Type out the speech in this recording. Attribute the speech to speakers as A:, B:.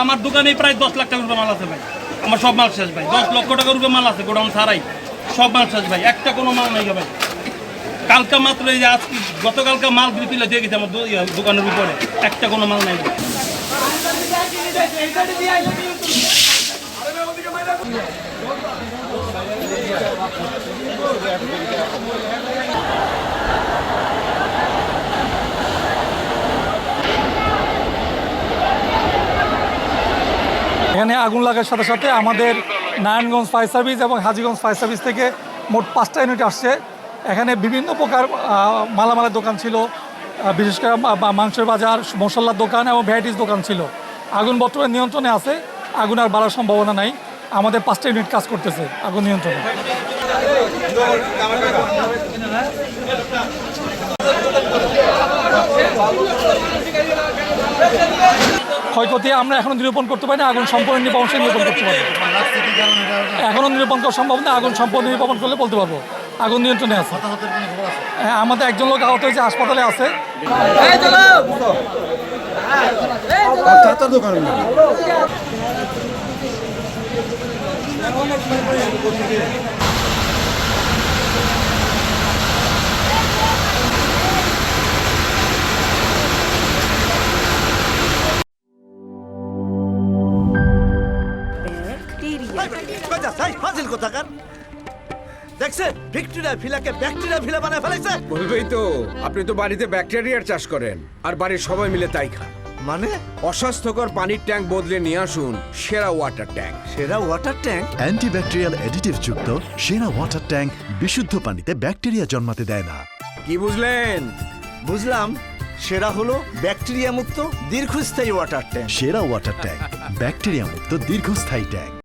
A: আমার দোকানে প্রায় 10 লাখ টাকার মাল আছে ভাই। আমার সব মাল শেষ ভাই। 10 লক্ষ টাকার উপরে মাল আছে গোডাউন ছাড়াই, সব মাল শেষ ভাই। একটা কোনো মাল নাই ভাই। কালকা মাত্র এই যে আজকে গতকালকে মাল তুলে দিয়ে গেছে আমার দোকানের উপরে, একটা কোনো মাল নাই ভাই।
B: এখানে আগুন লাগার সাথে সাথে আমাদের নারায়ণগঞ্জ ফায়ার সার্ভিস এবং হাজীগঞ্জ ফায়ার সার্ভিস থেকে মোট 5টা ইউনিট আসছে। এখানে বিভিন্ন প্রকার মালামালের দোকান ছিল, বিশেষ করে মাংসের বাজার, মশলার দোকান এবং ভ্যারাইটিস দোকান ছিল। আগুন বর্তমানে নিয়ন্ত্রণে আছে, আগুন আর বাড়ার সম্ভাবনা নাই। আমাদের 5টা ইউনিট কাজ করতেছে আগুন নিয়ন্ত্রণে। ক্ষয়ক্ষতি আমরা এখনো নিরূপণ করতে পারি না, আগুন সম্পূর্ণ নির্বাপন নিরূপণ করতে পারবো এখনো নিরূপণ করা সম্ভব না। আগুন সম্পূর্ণ নির্বাপন করলে বলতে পারবো আগুন নিয়ন্ত্রণে আছে। হ্যাঁ, আমাদের একজন লোক আহত হয়েছে, হাসপাতালে আছে।
C: দেখছেন ব্যাকটেরিয়া ফিলাকে ব্যাকটেরিয়া ফিলা বানায় ফেলাইছে।
D: বলবেই তো, আপনি তো বাড়িতে ব্যাকটেরিয়ার চাষ করেন আর বাড়ির সবাই মিলে তাই খান।
C: মানে
D: অস্বাস্থ্যকর পানির ট্যাঙ্ক বদলে নিয়ে আসুন সেরা ওয়াটার ট্যাঙ্ক।
C: সেরা ওয়াটার ট্যাঙ্ক
E: অ্যান্টিব্যাকটেরিয়াল অ্যাডিটিভ যুক্ত সেরা ওয়াটার ট্যাঙ্ক বিশুদ্ধ পানিতে ব্যাকটেরিয়া জন্মাতে দেয় না।
D: কি বুঝলেন?
C: বুঝলাম, সেরা হলো ব্যাকটেরিয়া মুক্ত দীর্ঘস্থায়ী ওয়াটার ট্যাঙ্ক।
E: সেরা ওয়াটার ট্যাঙ্ক ব্যাকটেরিয়া মুক্ত দীর্ঘস্থায়ী ট্যাঙ্ক।